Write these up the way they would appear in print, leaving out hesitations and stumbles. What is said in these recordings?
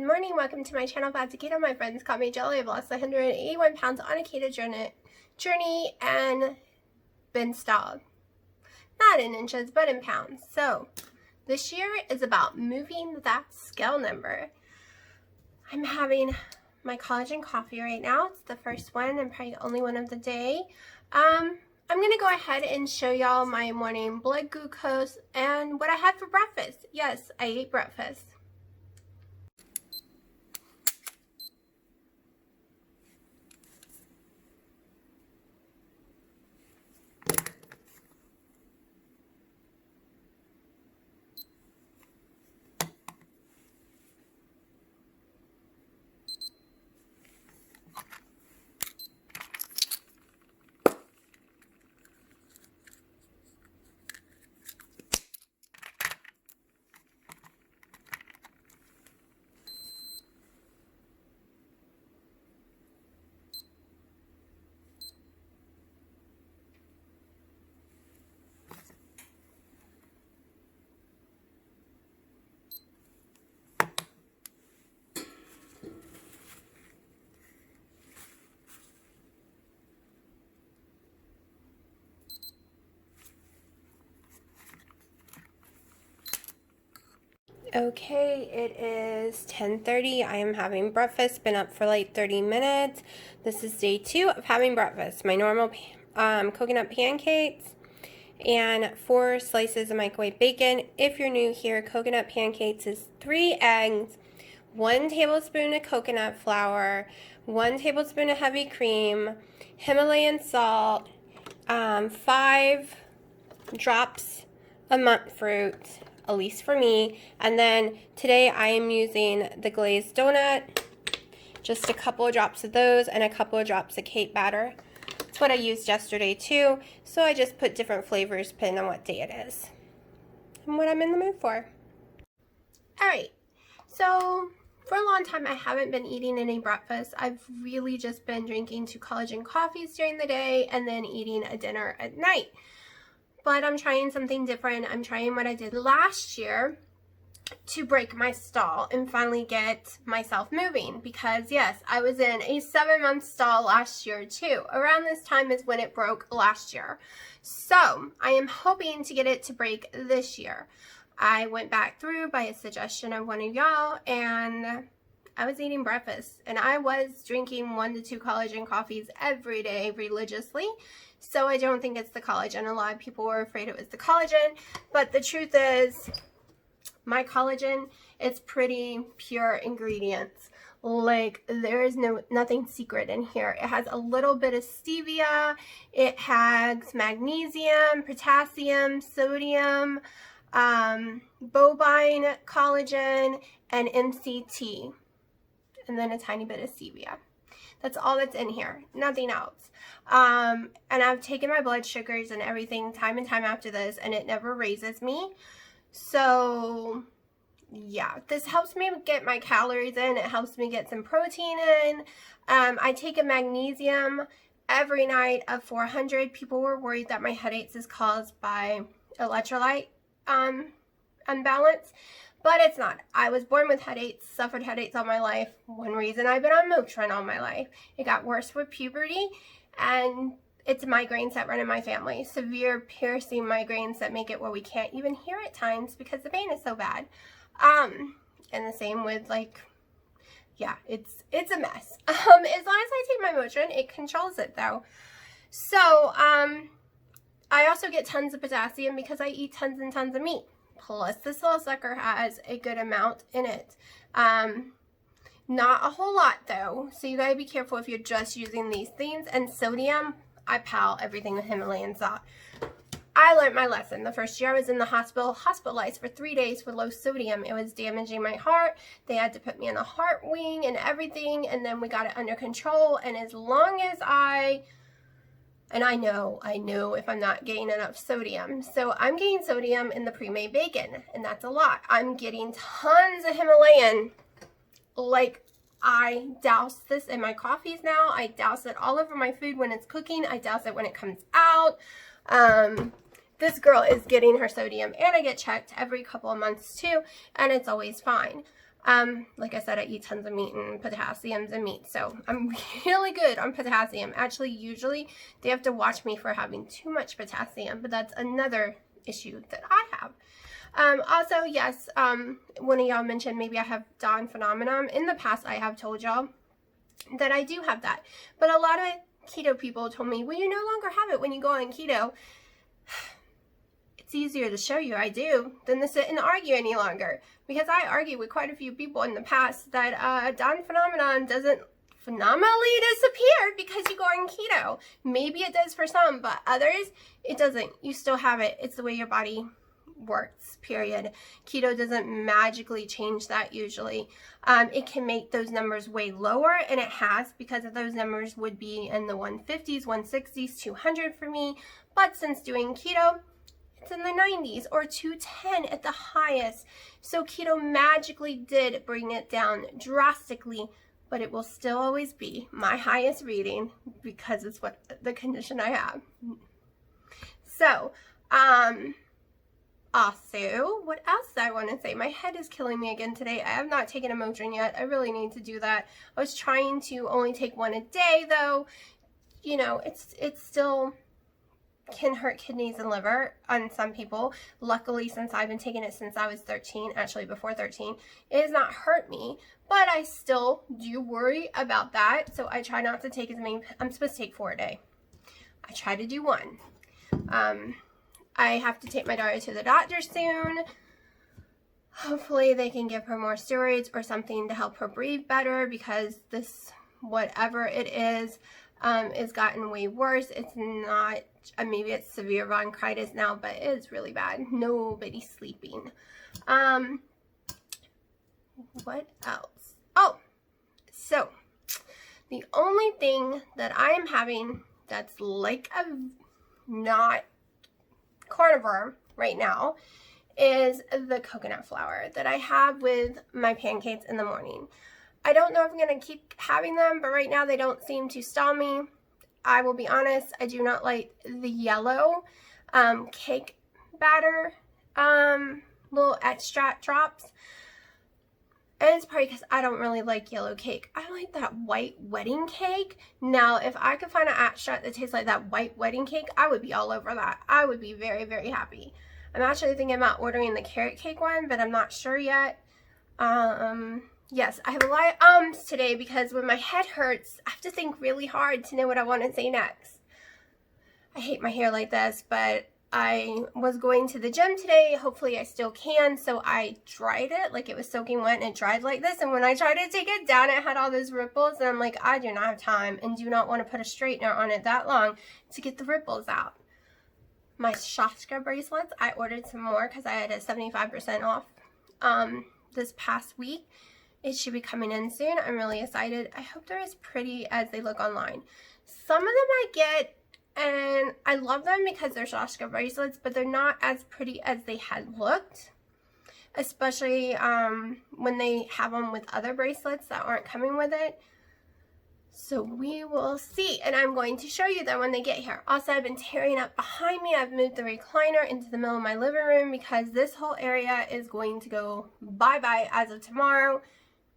morning, welcome to my channel, Back to Keto. My friends call me Jelly. I've lost 181 pounds on a keto journey and been stalled. Not in inches, but in pounds. So this year is about moving that scale number. I'm having my collagen coffee right now. It's the first one and probably the only one of the day. I'm going to go ahead and show y'all my morning blood glucose and what I had for breakfast. Yes, I ate breakfast. Okay, it is 10:30. I am having breakfast. Been up for like 30 minutes. This is day 2 of having breakfast. My normal coconut pancakes and 4 slices of microwave bacon. If you're new here, coconut pancakes is 3 eggs, 1 tablespoon of coconut flour, 1 tablespoon of heavy cream, Himalayan salt, 5 drops of monk fruit, at least for me. And then today I am using the glazed donut, just a couple of drops of those and a couple of drops of cake batter. That's what I used yesterday too, so I just put different flavors depending on what day it is and what I'm in the mood for. Alright, so for a long time I haven't been eating any breakfast. I've really just been drinking 2 collagen coffees during the day and then eating a dinner at night. But I'm trying something different. I'm trying what I did last year to break my stall and finally get myself moving. Because yes, I was in a 7-month stall last year too. Around this time is when it broke last year. So I am hoping to get it to break this year. I went back through by a suggestion of one of y'all and I was eating breakfast and I was drinking 1 to 2 collagen coffees every day religiously. So I don't think it's the collagen. A lot of people were afraid it was the collagen, but the truth is my collagen, it's pretty pure ingredients. Like there is nothing secret in here. It has a little bit of stevia, it has magnesium, potassium, sodium, bovine collagen, and MCT, and then a tiny bit of stevia. That's all that's in here, nothing else. And I've taken my blood sugars and everything time and time after this, and it never raises me. So yeah, this helps me get my calories in. It helps me get some protein in. I take a magnesium every night of 400. People were worried that my headaches is caused by electrolyte unbalance. But it's not. I was born with headaches, suffered headaches all my life. One reason I've been on Motrin all my life. It got worse with puberty, and it's migraines that run in my family. Severe piercing migraines that make it where we can't even hear at times because the pain is so bad. And the same with yeah, it's a mess. As long as I take my Motrin, it controls it though. So, I also get tons of potassium because I eat tons and tons of meat. Plus this little sucker has a good amount in it. Not a whole lot though, so you gotta be careful if you're just using these things. And sodium, I pal everything with Himalayan salt. I learned my lesson. The first year I was in the hospitalized for 3 days with low sodium. It was damaging my heart. They had to put me in a heart wing and everything, and then we got it under control. And as long as I know if I'm not getting enough sodium. So I'm getting sodium in the pre-made bacon, and that's a lot. I'm getting tons of Himalayan. Like, I douse this in my coffees now. I douse it all over my food when it's cooking. I douse it when it comes out. This girl is getting her sodium, and I get checked every couple of months too, and it's always fine. Like I said, I eat tons of meat and potassiums and meat, so I'm really good on potassium. Actually, usually they have to watch me for having too much potassium, but that's another issue that I have. Also, yes, one of y'all mentioned maybe I have Dawn phenomenon. In the past, I have told y'all that I do have that, but a lot of keto people told me, well, you no longer have it when you go on keto. It's easier to show you I do than to sit and argue any longer, because I argue with quite a few people in the past that Dawn phenomenon doesn't phenomenally disappear because you go on keto. Maybe it does for some, but others, it doesn't. You still have it. It's the way your body works, period. Keto doesn't magically change that usually. It can make those numbers way lower, and it has, because of those numbers would be in the 150s, 160s, 200 for me. But since doing keto, it's in the 90s or 210 at the highest. So keto magically did bring it down drastically, but it will still always be my highest reading because it's what the condition I have. So, also, what else I want to say? My head is killing me again today. I have not taken a Motrin yet. I really need to do that. I was trying to only take one a day, though. You know, it's still can hurt kidneys and liver on some people. Luckily, since I've been taking it since I was 13, actually before 13, it has not hurt me, but I still do worry about that. So I try not to take as many. I'm supposed to take 4 a day. I try to do 1. I have to take my daughter to the doctor soon. Hopefully they can give her more steroids or something to help her breathe better, because this, whatever it is gotten way worse. It's not, maybe it's severe bronchitis now, but it's really bad. Nobody's sleeping. What else? Oh, so the only thing that I am having that's like a not carnivore right now is the coconut flour that I have with my pancakes in the morning. I don't know if I'm going to keep having them, but right now they don't seem to stall me. I will be honest, I do not like the yellow cake batter little extract drops. And it's probably because I don't really like yellow cake. I like that white wedding cake. Now, if I could find an extract that tastes like that white wedding cake, I would be all over that. I would be very, very happy. I'm actually thinking about ordering the carrot cake one, but I'm not sure yet. Yes, I have a lot of ums today because when my head hurts, I have to think really hard to know what I want to say next. I hate my hair like this, but I was going to the gym today. Hopefully I still can. So I dried it like it was soaking wet, and it dried like this. And when I tried to take it down, it had all those ripples. And I'm like, I do not have time and do not want to put a straightener on it that long to get the ripples out. My Shastra bracelets, I ordered some more because I had a 75% off this past week. It should be coming in soon. I'm really excited. I hope they're as pretty as they look online. Some of them I get, and I love them because they're Shastra bracelets, but they're not as pretty as they had looked, especially when they have them with other bracelets that aren't coming with it. So we will see, and I'm going to show you them when they get here. Also, I've been tearing up behind me. I've moved the recliner into the middle of my living room because this whole area is going to go bye-bye as of tomorrow.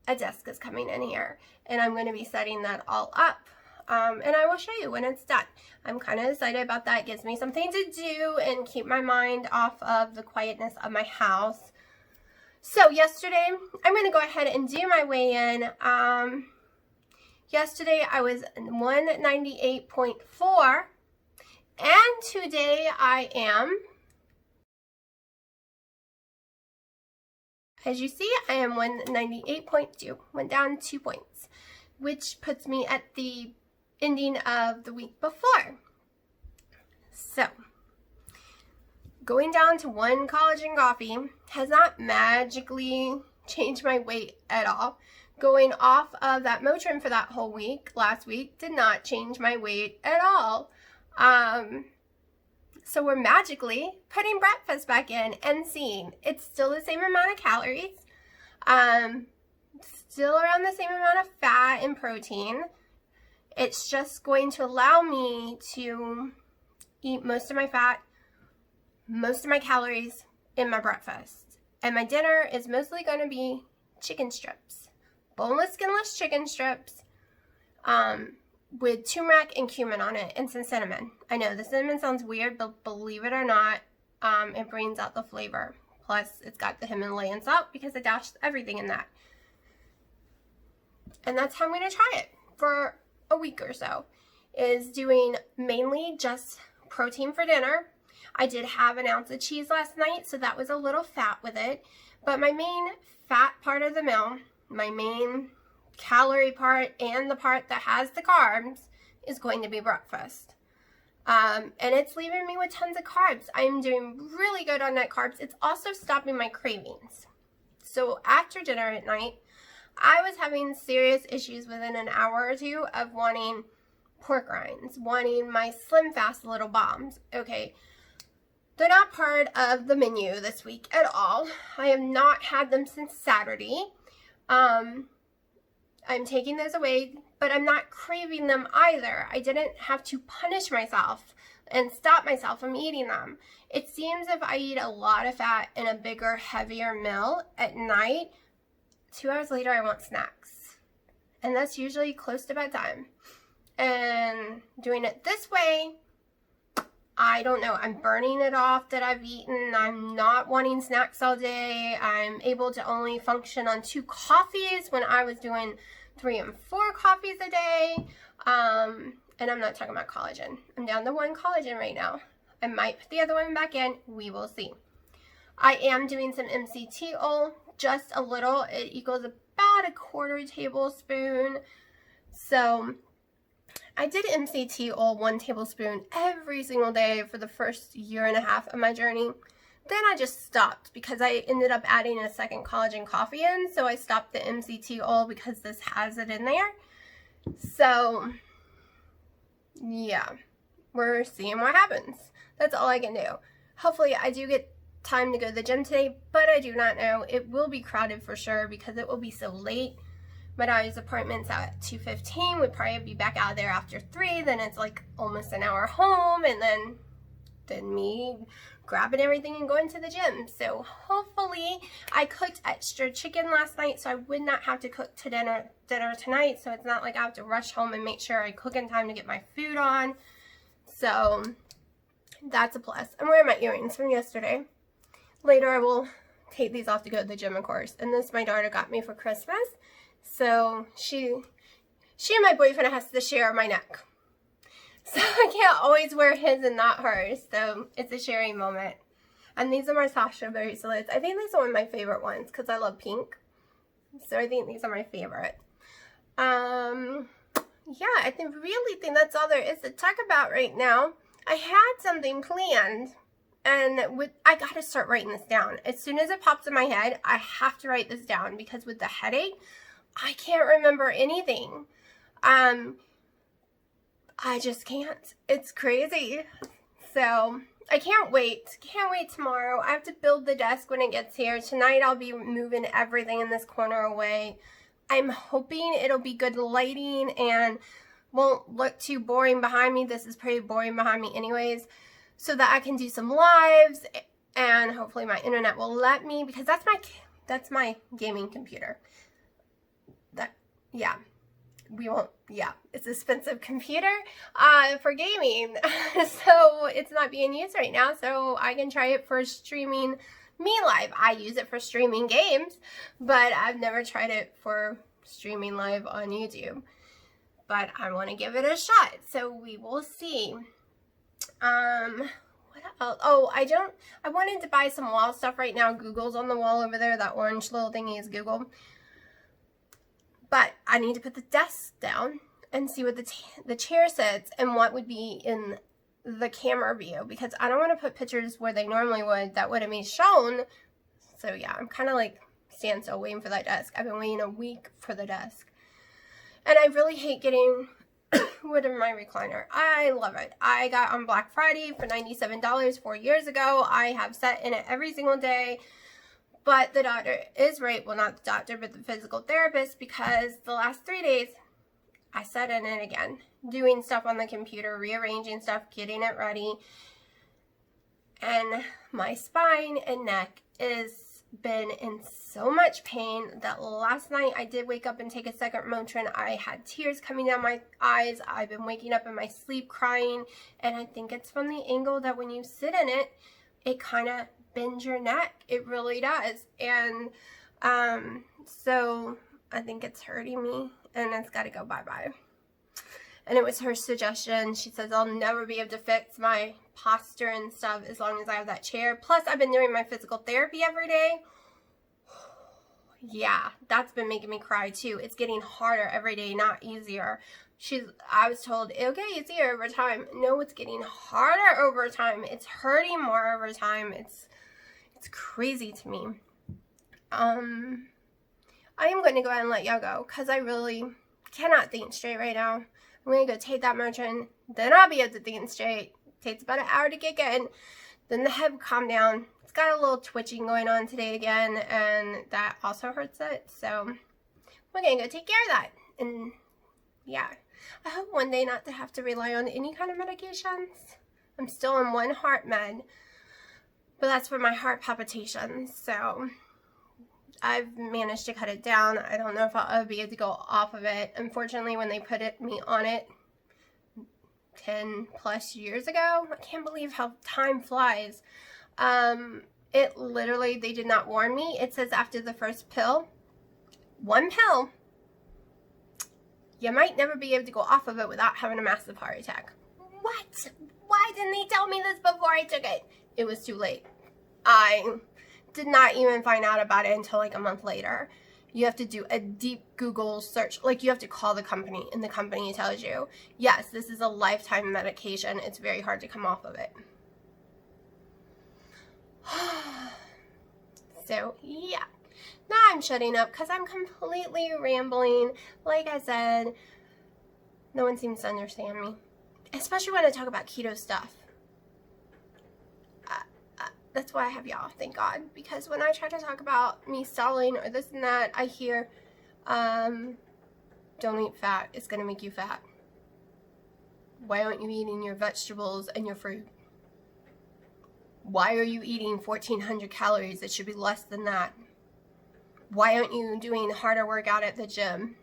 A desk is coming in here, and I'm going to be setting that all up. And I will show you when it's done. I'm kind of excited about that. It gives me something to do and keep my mind off of the quietness of my house. So yesterday, I'm going to go ahead and do my weigh-in. Yesterday, I was 198.4, and today I am, as you see, I am 198.2, went down 2 points, which puts me at the ending of the week before. So, going down to 1 collagen coffee has not magically changed my weight at all. Going off of that Motrin for that whole week, last week, did not change my weight at all. So we're magically putting breakfast back in and seeing it's still the same amount of calories, still around the same amount of fat and protein. It's just going to allow me to eat most of my fat, most of my calories in my breakfast. And my dinner is mostly going to be chicken strips. Boneless, skinless chicken strips with turmeric and cumin on it and some cinnamon. I know the cinnamon sounds weird, but believe it or not, it brings out the flavor. Plus, it's got the Himalayan salt because I dashed everything in that. And that's how I'm going to try it for a week or so, is doing mainly just protein for dinner. I did have an ounce of cheese last night, so that was a little fat with it. But my main fat part of the meal, my main calorie part and the part that has the carbs, is going to be breakfast. And it's leaving me with tons of carbs. I'm doing really good on net carbs. It's also stopping my cravings. So after dinner at night, I was having serious issues within an hour or two of wanting pork rinds, wanting my Slim Fast little bombs. Okay, they're not part of the menu this week at all. I have not had them since Saturday. I'm taking those away, but I'm not craving them either. I didn't have to punish myself and stop myself from eating them. It seems if I eat a lot of fat in a bigger, heavier meal at night, 2 hours later I want snacks. And that's usually close to bedtime. And doing it this way, I don't know, I'm burning it off that I've eaten. I'm not wanting snacks all day. I'm able to only function on 2 coffees when I was doing 3 and 4 coffees a day. And I'm not talking about collagen. I'm down to 1 collagen right now. I might put the other one back in. We will see. I am doing some MCT oil, just a little. It equals about 1/4 tablespoon. So I did MCT oil 1 tablespoon every single day for the first 1.5 years of my journey. Then I just stopped because I ended up adding a second collagen coffee in. So I stopped the MCT oil because this has it in there. So yeah, we're seeing what happens. That's all I can do. Hopefully I do get time to go to the gym today, but I do not know. It will be crowded for sure because it will be so late. My daughter's appointment's out at 2:15. We'd probably be back out there after 3. Then it's like almost an hour home, and then me grabbing everything and going to the gym. So hopefully, I cooked extra chicken last night, so I would not have to cook to dinner tonight. So it's not like I have to rush home and make sure I cook in time to get my food on. So that's a plus. I'm wearing my earrings from yesterday. Later, I will take these off to go to the gym, of course. And this my daughter got me for Christmas. So she and my boyfriend has to share my neck. So I can't always wear his and not hers. So it's a sharing moment. And these are my Sasha bracelets. I think these are one of my favorite ones because I love pink. So I think these are my favorite. Yeah, I really think that's all there is to talk about right now. I had something planned. And I got to start writing this down. As soon as it pops in my head, I have to write this down because with the headache, I can't remember anything. I just can't. It's crazy. So I can't wait. Can't wait tomorrow. I have to build the desk when it gets here. Tonight I'll be moving everything in this corner away. I'm hoping it'll be good lighting and won't look too boring behind me. This is pretty boring behind me anyways. So that I can do some lives and hopefully my internet will let me, because that's my gaming computer. It's an expensive computer for gaming. So it's not being used right now, so I can try it for streaming me live. I use it for streaming games, but I've never tried it for streaming live on YouTube. But I want to give it a shot, so we will see. What else? Oh, I wanted to buy some wall stuff right now. Google's on the wall over there. That orange little thingy is Google. But I need to put the desk down and see what the chair sits and what would be in the camera view, because I don't want to put pictures where they normally would that wouldn't be shown. So yeah, I'm kind of like standstill waiting for that desk. I've been waiting a week for the desk. And I really hate getting rid of my recliner. I love it. I got on Black Friday for $97 4 years ago. I have sat in it every single day. But the doctor is right. Well, not the doctor, but the physical therapist, because the last 3 days I sat in it again, doing stuff on the computer, rearranging stuff, getting it ready. And my spine and neck is been in so much pain that last night I did wake up and take a second Motrin. I had tears coming down my eyes. I've been waking up in my sleep crying, and I think it's from the angle that when you sit in it, it kind of bends your neck. It really does. And so I think it's hurting me, and it's got to go bye-bye. And it was her suggestion. She says I'll never be able to fix my posture and stuff as long as I have that chair. Plus, I've been doing my physical therapy every day. Yeah, that's been making me cry too. It's getting harder every day, not easier. I was told it'll get easier over time. No, it's getting harder over time. It's hurting more over time. It's crazy to me. I am going to go ahead and let y'all go because I really cannot think straight right now. I'm going to go take that Motrin, then I'll be able to think straight. It takes about an hour to kick in, then the head will calm down. It's got a little twitching going on today again, and that also hurts it, so we're going to go take care of that. And yeah, I hope one day not to have to rely on any kind of medications. I'm still on one heart med, but that's for my heart palpitations, so I've managed to cut it down. I don't know if I'll ever be able to go off of it. Unfortunately, when they put me on it 10 plus years ago, I can't believe how time flies. It literally, they did not warn me. It says after the first pill, one pill, you might never be able to go off of it without having a massive heart attack. What? Why didn't they tell me this before I took it? It was too late. I did not even find out about it until like a month later. You have to do a deep Google search. Like, you have to call the company, and the company tells you, yes, this is a lifetime medication. It's very hard to come off of it. So yeah, now I'm shutting up because I'm completely rambling. Like I said, no one seems to understand me, especially when I talk about keto stuff. That's why I have y'all, thank God. Because when I try to talk about me stalling or this and that, I hear, don't eat fat. It's going to make you fat. Why aren't you eating your vegetables and your fruit? Why are you eating 1,400 calories? It should be less than that. Why aren't you doing harder workout at the gym?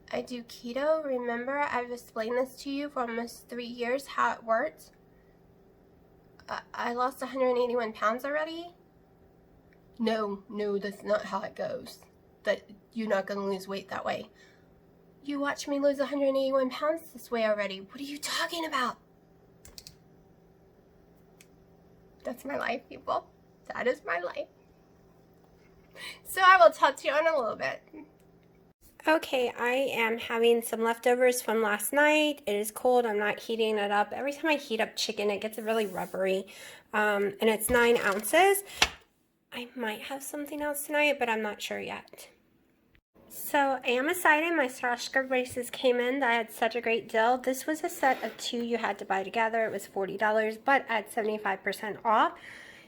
I do keto. Remember, I've explained this to you for almost 3 years, how it works. I lost 181 pounds already. No, that's not how it goes. That you're not going to lose weight that way. You watched me lose 181 pounds this way already. What are you talking about? That's my life, people. That is my life. So I will talk to you in a little bit. Okay, I am having some leftovers from last night. It is cold. I'm not heating it up. Every time I heat up chicken, it gets really rubbery. And it's 9 ounces. I might have something else tonight, but I'm not sure yet. So I am excited. My Swarovski braces came in. That had such a great deal. This was a set of 2 you had to buy together. It was $40, but at 75% off.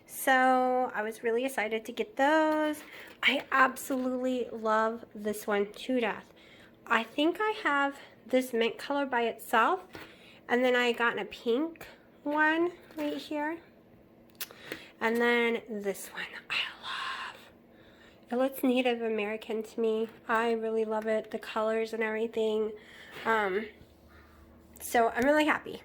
So I was really excited to get those. I absolutely love this one to death. I think I have this mint color by itself, and then I got a pink one right here, and then this one I love. It looks Native American to me. I really love it, the colors and everything. So I'm really happy.